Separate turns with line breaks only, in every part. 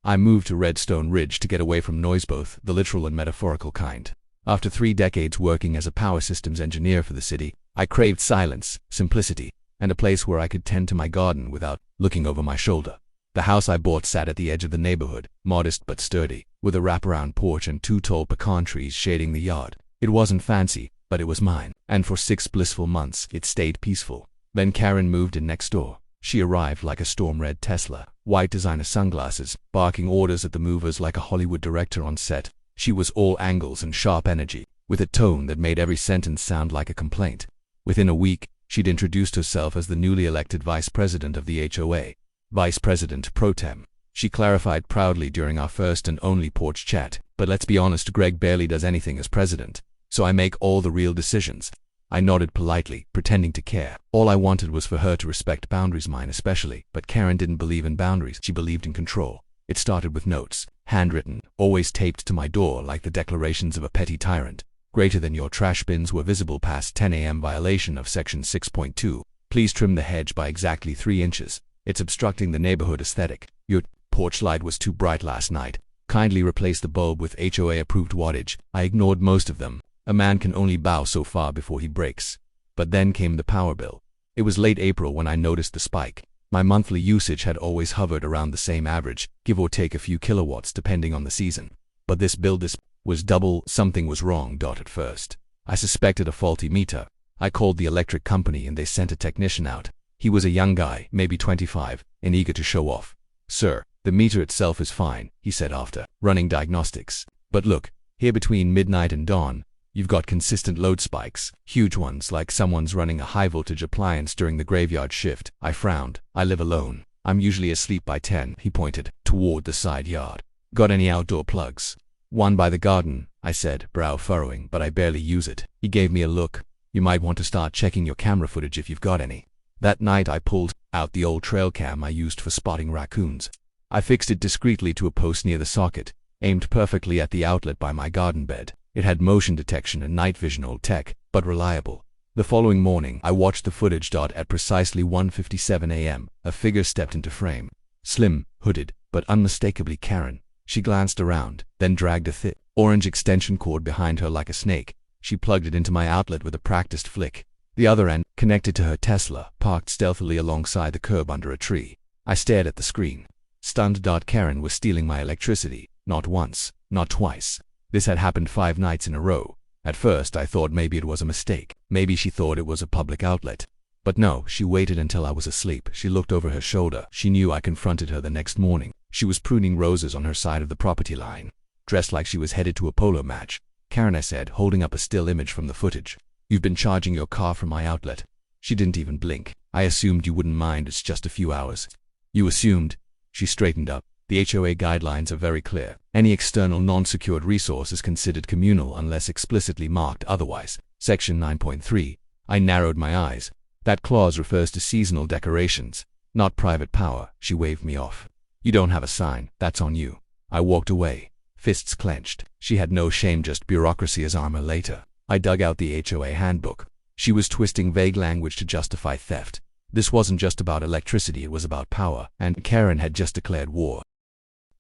I moved to Redstone Ridge to get away from noise, both the literal and metaphorical kind. After 3 decades working as a power systems engineer for the city, I craved silence, simplicity, and a place where I could tend to my garden without looking over my shoulder. The house I bought sat at the edge of the neighborhood, modest but sturdy, with a wraparound porch and 2 tall pecan trees shading the yard. It wasn't fancy, but it was mine, and for 6 blissful months it stayed peaceful. Then Karen moved in next door. She arrived like a storm-red Tesla, white designer sunglasses, barking orders at the movers like a Hollywood director on set. She was all angles and sharp energy, with a tone that made every sentence sound like a complaint. Within a week, she'd introduced herself as the newly elected vice president of the HOA, vice president pro tem. She clarified proudly during our first and only porch chat, "But let's be honest, Greg barely does anything as president, so I make all the real decisions." I nodded politely, pretending to care. All I wanted was for her to respect boundaries, mine especially, but Karen didn't believe in boundaries, she believed in control. It started with notes, handwritten, always taped to my door like the declarations of a petty tyrant. Greater than your trash bins were visible past 10 a.m. violation of section 6.2. Please trim the hedge by exactly 3 inches. It's obstructing the neighborhood aesthetic. Your porch light was too bright last night. Kindly replace the bulb with HOA-approved wattage. I ignored most of them. A man can only bow so far before he breaks. But then came the power bill. It was late April when I noticed the spike. My monthly usage had always hovered around the same average, give or take a few kilowatts depending on the season. But this bill was double. Something was wrong. At first, I suspected a faulty meter. I called the electric company and they sent a technician out. He was a young guy, maybe 25, and eager to show off. "Sir, the meter itself is fine," he said after running diagnostics. "But look, here between midnight and dawn, you've got consistent load spikes, huge ones like someone's running a high-voltage appliance during the graveyard shift." I frowned. "I live alone. I'm usually asleep by 10, he pointed toward the side yard. "Got any outdoor plugs?" "One by the garden," I said, brow furrowing, "but I barely use it." He gave me a look. "You might want to start checking your camera footage if you've got any." That night I pulled out the old trail cam I used for spotting raccoons. I fixed it discreetly to a post near the socket, aimed perfectly at the outlet by my garden bed. It had motion detection and night vision, old tech, but reliable. The following morning, I watched the footage. At precisely 1:57 a.m., a figure stepped into frame. Slim, hooded, but unmistakably Karen. She glanced around, then dragged a thick, orange extension cord behind her like a snake. She plugged it into my outlet with a practiced flick. The other end, connected to her Tesla, parked stealthily alongside the curb under a tree. I stared at the screen. Stunned. Karen was stealing my electricity. Not once, not twice. This had happened 5 nights in a row. At first I thought maybe it was a mistake. Maybe she thought it was a public outlet. But no, she waited until I was asleep. She looked over her shoulder. She knew I confronted her the next morning. She was pruning roses on her side of the property line, dressed like she was headed to a polo match. "Karen," I said, holding up a still image from the footage, "you've been charging your car from my outlet." She didn't even blink. "I assumed you wouldn't mind. It's just a few hours." "You assumed?" She straightened up. "The HOA guidelines are very clear. Any external non-secured resource is considered communal unless explicitly marked otherwise. Section 9.3. I narrowed my eyes. "That clause refers to seasonal decorations, not private power." She waved me off. "You don't have a sign. That's on you." I walked away, fists clenched. She had no shame, just bureaucracy as armor later. I dug out the HOA handbook. She was twisting vague language to justify theft. This wasn't just about electricity, it was about power, and Karen had just declared war.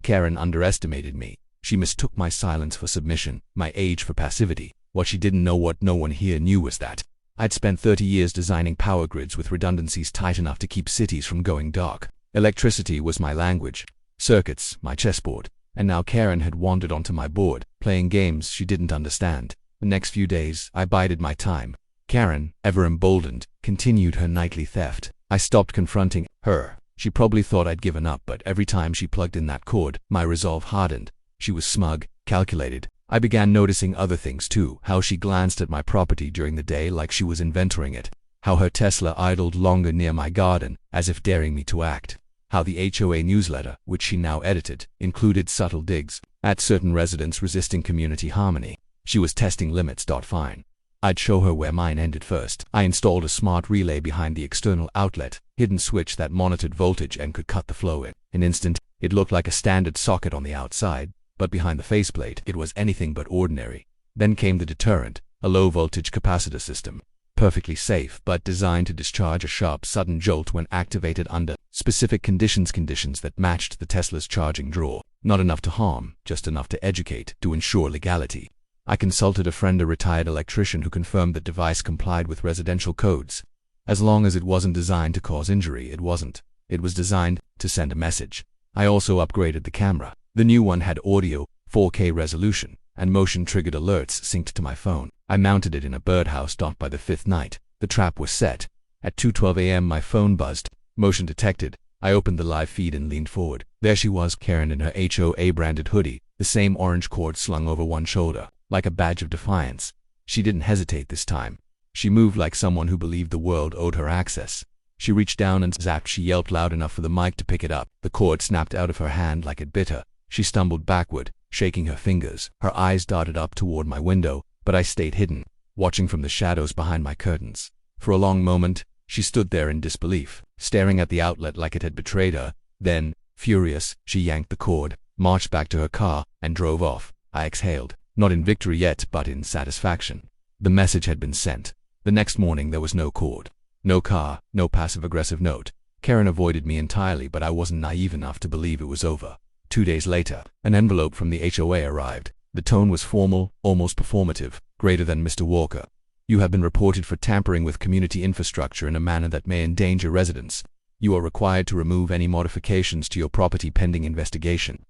Karen underestimated me. She mistook my silence for submission, my age for passivity. What she didn't know, what no one here knew, was that I'd spent 30 years designing power grids with redundancies tight enough to keep cities from going dark. Electricity was my language, circuits my chessboard, and now Karen had wandered onto my board, playing games she didn't understand. The next few days, I bided my time. Karen, ever emboldened, continued her nightly theft. I stopped confronting her. She probably thought I'd given up, but every time she plugged in that cord, my resolve hardened. She was smug, calculated. I began noticing other things too, how she glanced at my property during the day like she was inventorying it, how her Tesla idled longer near my garden, as if daring me to act, how the HOA newsletter, which she now edited, included subtle digs at certain residents resisting community harmony. She was testing limits. Fine. I'd show her where mine ended first. I installed a smart relay behind the external outlet, hidden switch that monitored voltage and could cut the flow in an instant. It looked like a standard socket on the outside, but behind the faceplate, it was anything but ordinary. Then came the deterrent, a low-voltage capacitor system, perfectly safe but designed to discharge a sharp, sudden jolt when activated under specific conditions that matched the Tesla's charging draw. Not enough to harm, just enough to educate, to ensure legality. I consulted a friend, a retired electrician, who confirmed that device complied with residential codes. As long as it wasn't designed to cause injury, it wasn't. It was designed to send a message. I also upgraded the camera. The new one had audio, 4K resolution, and motion-triggered alerts synced to my phone. I mounted it in a birdhouse. By the fifth night, the trap was set. At 2:12 a.m. my phone buzzed. Motion detected. I opened the live feed and leaned forward. There she was, Karen, in her HOA branded hoodie, the same orange cord slung over one shoulder, like a badge of defiance. She didn't hesitate this time. She moved like someone who believed the world owed her access. She reached down and zapped. She yelped loud enough for the mic to pick it up. The cord snapped out of her hand like it bit her. She stumbled backward, shaking her fingers. Her eyes darted up toward my window, but I stayed hidden, watching from the shadows behind my curtains. For a long moment, she stood there in disbelief, staring at the outlet like it had betrayed her. Then, furious, she yanked the cord, marched back to her car, and drove off. I exhaled, not in victory yet, but in satisfaction. The message had been sent. The next morning there was no cord. No car, no passive-aggressive note. Karen avoided me entirely, but I wasn't naive enough to believe it was over. 2 days later, an envelope from the HOA arrived. The tone was formal, almost performative. Greater than Mr. Walker. You have been reported for tampering with community infrastructure in a manner that may endanger residents. You are required to remove any modifications to your property pending investigation.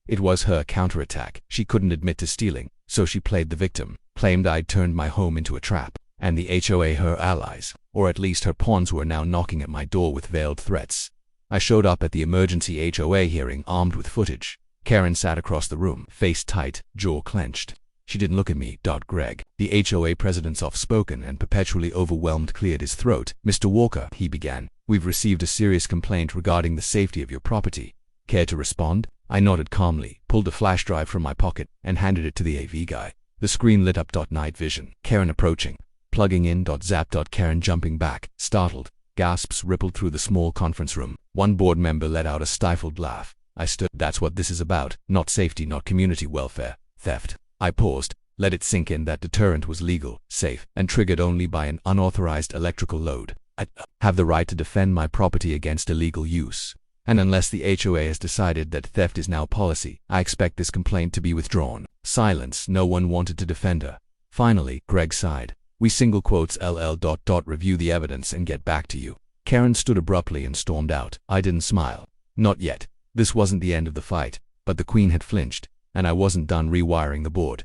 It was her counterattack. She couldn't admit to stealing, so she played the victim, claimed I'd turned my home into a trap, and the HOA her allies, or at least her pawns, were now knocking at my door with veiled threats. I showed up at the emergency HOA hearing armed with footage. Karen sat across the room, face tight, jaw clenched. She didn't look at me. Greg, the HOA president, soft-spoken and perpetually overwhelmed, cleared his throat. Mr. Walker, he began, we've received a serious complaint regarding the safety of your property. Care to respond? I nodded calmly, pulled a flash drive from my pocket, and handed it to the AV guy. The screen lit up. Night vision. Karen approaching. Plugging in. Zap. Karen jumping back, startled. Gasps rippled through the small conference room. One board member let out a stifled laugh. I stood. That's what this is about. Not safety, not community welfare. Theft. I paused, let it sink in that deterrent was legal, safe, and triggered only by an unauthorized electrical load. I have the right to defend my property against illegal use. And unless the HOA has decided that theft is now policy, I expect this complaint to be withdrawn. Silence. No one wanted to defend her. Finally, Greg sighed. We LL. Review the evidence and get back to you. Karen stood abruptly and stormed out. I didn't smile. Not yet. This wasn't the end of the fight, but the Queen had flinched, and I wasn't done rewiring the board.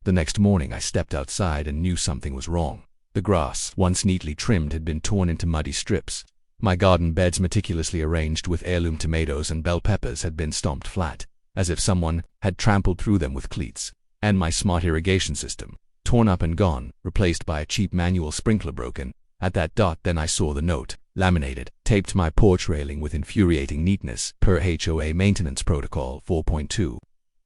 The next morning I stepped outside and knew something was wrong. The grass, once neatly trimmed, had been torn into muddy strips. My garden beds, meticulously arranged with heirloom tomatoes and bell peppers, had been stomped flat, as if someone had trampled through them with cleats. And my smart irrigation system, torn up and gone, replaced by a cheap manual sprinkler broken. At that then I saw the note, laminated, taped to my porch railing with infuriating neatness, per HOA Maintenance Protocol 4.2.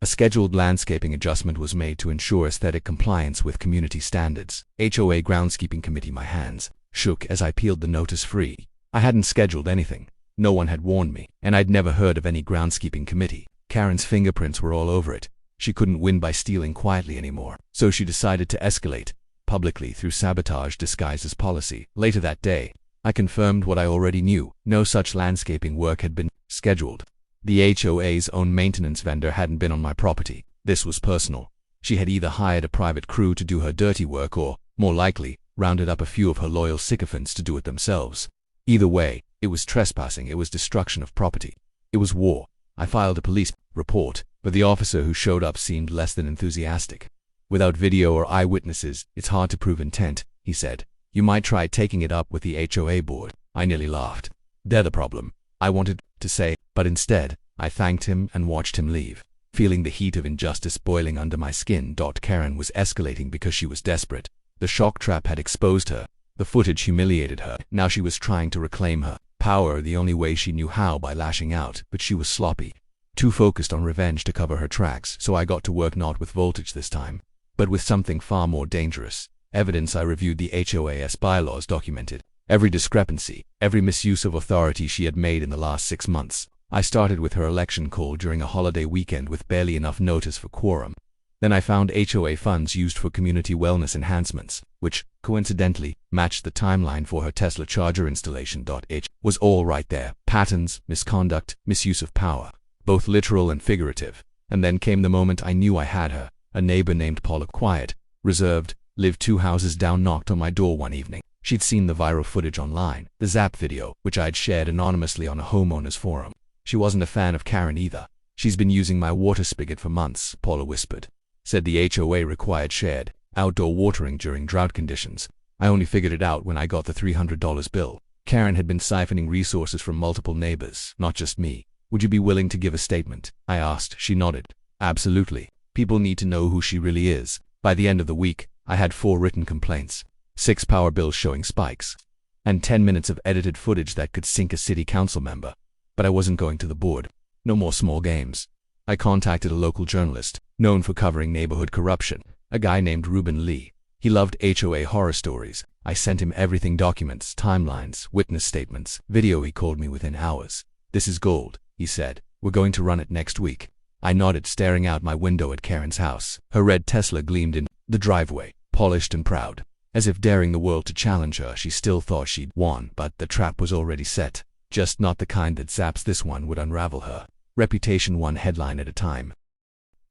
A scheduled landscaping adjustment was made to ensure aesthetic compliance with community standards. HOA Groundskeeping Committee. My hands shook as I peeled the notice free. I hadn't scheduled anything. No one had warned me, and I'd never heard of any groundskeeping committee. Karen's fingerprints were all over it. She couldn't win by stealing quietly anymore, so she decided to escalate, publicly, through sabotage disguised as policy. Later that day, I confirmed what I already knew. No such landscaping work had been scheduled. The HOA's own maintenance vendor hadn't been on my property. This was personal. She had either hired a private crew to do her dirty work or, more likely, rounded up a few of her loyal sycophants to do it themselves. Either way, it was trespassing, it was destruction of property. It was war. I filed a police report, but the officer who showed up seemed less than enthusiastic. Without video or eyewitnesses, it's hard to prove intent, he said. You might try taking it up with the HOA board. I nearly laughed. They're the problem, I wanted to say, but instead, I thanked him and watched him leave, feeling the heat of injustice boiling under my skin. Karen was escalating because she was desperate. The shock trap had exposed her. The footage humiliated her. Now she was trying to reclaim her power the only way she knew how, by lashing out, but she was sloppy. Too focused on revenge to cover her tracks, so I got to work not with voltage this time, but with something far more dangerous. Evidence. I reviewed the HOA's bylaws, documented every discrepancy, every misuse of authority she had made in the last 6 months. I started with her election call during a holiday weekend with barely enough notice for quorum. Then I found HOA funds used for community wellness enhancements, which, coincidentally, matched the timeline for her Tesla charger installation. It was all right there. Patterns, misconduct, misuse of power. both literal and figurative. And then came the moment I knew I had her. A neighbor named Paula, quiet, reserved, lived 2 houses down, knocked on my door one evening. She'd seen the viral footage online, the Zap video, which I'd shared anonymously on a homeowners forum. She wasn't a fan of Karen either. "She's been using my water spigot for months," Paula whispered. Said the HOA required shared, outdoor watering during drought conditions. I only figured it out when I got the $300 bill. Karen had been siphoning resources from multiple neighbors, not just me. "Would you be willing to give a statement?" I asked. She nodded. "Absolutely. People need to know who she really is." By the end of the week, I had 4 written complaints, 6 power bills showing spikes, and 10 minutes of edited footage that could sink a city council member. But I wasn't going to the board. No more small games. I contacted a local journalist, known for covering neighborhood corruption, a guy named Ruben Lee. He loved HOA horror stories. I sent him everything: documents, timelines, witness statements, video. He called me within hours. "This is gold," he said. "We're going to run it next week." I nodded, staring out my window at Karen's house. Her red Tesla gleamed in the driveway, polished and proud. As if daring the world to challenge her, she still thought she'd won, but the trap was already set. Just not the kind that zaps. This one would unravel her reputation one headline at a time.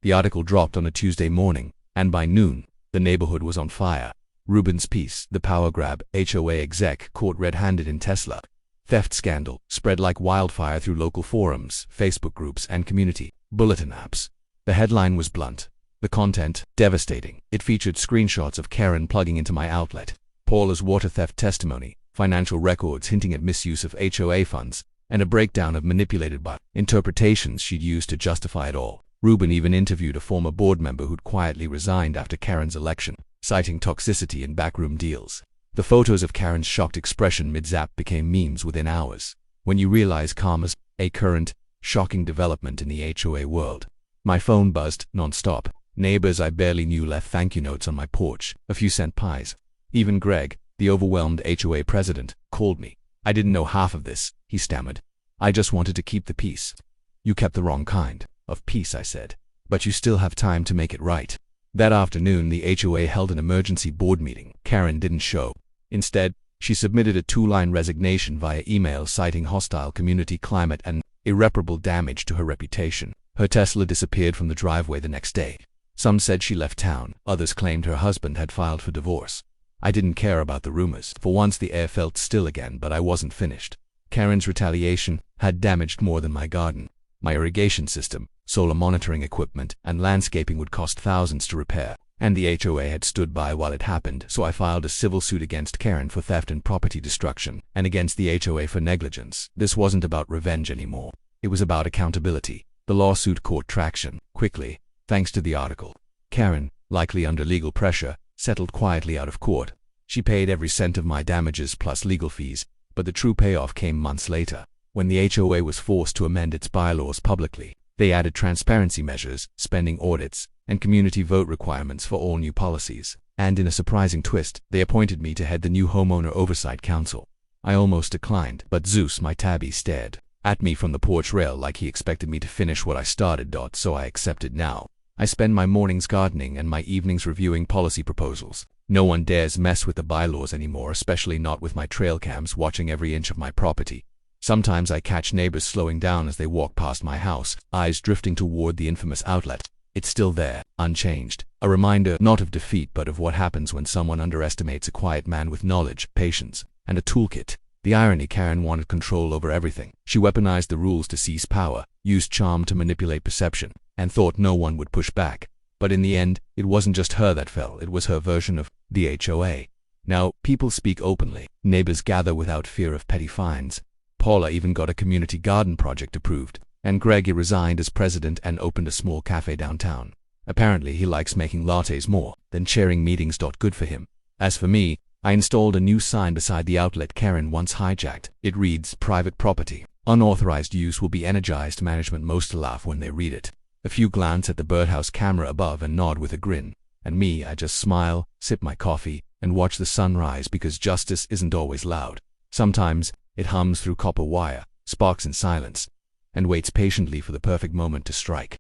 The article dropped on a Tuesday morning, and by noon, the neighborhood was on fire. Ruben's piece, "The Power Grab, HOA Exec Caught Red-Handed in Tesla Theft Scandal," spread like wildfire through local forums, Facebook groups, and community bulletin apps. The headline was blunt. The content, devastating. It featured screenshots of Karen plugging into my outlet, Paula's water theft testimony, financial records hinting at misuse of HOA funds, and a breakdown of manipulated by interpretations she'd used to justify it all. Ruben even interviewed a former board member who'd quietly resigned after Karen's election, citing toxicity and backroom deals. The photos of Karen's shocked expression mid-zap became memes within hours. When you realize karma's a current, shocking development in the HOA world. My phone buzzed non-stop. Neighbors I barely knew left thank you notes on my porch, a few cent pies. Even Greg, the overwhelmed HOA president, called me. "I didn't know half of this," he stammered. "I just wanted to keep the peace." "You kept the wrong kind of peace," I said. "But you still have time to make it right." That afternoon, the HOA held an emergency board meeting. Karen didn't show. Instead, she submitted a 2-line resignation via email citing hostile community climate and irreparable damage to her reputation. Her Tesla disappeared from the driveway the next day. Some said she left town. Others claimed her husband had filed for divorce. I didn't care about the rumors. For once the air felt still again, but I wasn't finished. Karen's retaliation had damaged more than my garden. My irrigation system, solar monitoring equipment, and landscaping would cost thousands to repair, and the HOA had stood by while it happened, so I filed a civil suit against Karen for theft and property destruction, and against the HOA for negligence. This wasn't about revenge anymore. It was about accountability. The lawsuit caught traction quickly, thanks to the article. Karen, likely under legal pressure, settled quietly out of court. She paid every cent of my damages plus legal fees, but the true payoff came months later, when the HOA was forced to amend its bylaws publicly. They added transparency measures, spending audits, and community vote requirements for all new policies. And in a surprising twist, they appointed me to head the new Homeowner Oversight Council. I almost declined, but Zeus, my tabby, stared at me from the porch rail like he expected me to finish what I started. So I accepted now. I spend my mornings gardening and my evenings reviewing policy proposals. No one dares mess with the bylaws anymore, especially not with my trail cams watching every inch of my property. Sometimes I catch neighbors slowing down as they walk past my house, eyes drifting toward the infamous outlet. It's still there, unchanged. A reminder not of defeat but of what happens when someone underestimates a quiet man with knowledge, patience, and a toolkit. The irony: Karen wanted control over everything. She weaponized the rules to seize power, used charm to manipulate perception, and thought no one would push back. But in the end, it wasn't just her that fell, it was her version of the HOA. Now, people speak openly. Neighbors gather without fear of petty fines. Paula even got a community garden project approved, and Greg resigned as president and opened a small cafe downtown. Apparently, he likes making lattes more than chairing meetings. Good for him. As for me, I installed a new sign beside the outlet Karen once hijacked. It reads, "Private property. Unauthorized use will be energized." Management most laugh when they read it. A few glance at the birdhouse camera above and nod with a grin. And me, I just smile, sip my coffee, and watch the sun rise, because justice isn't always loud. Sometimes it hums through copper wire, sparks in silence, and waits patiently for the perfect moment to strike.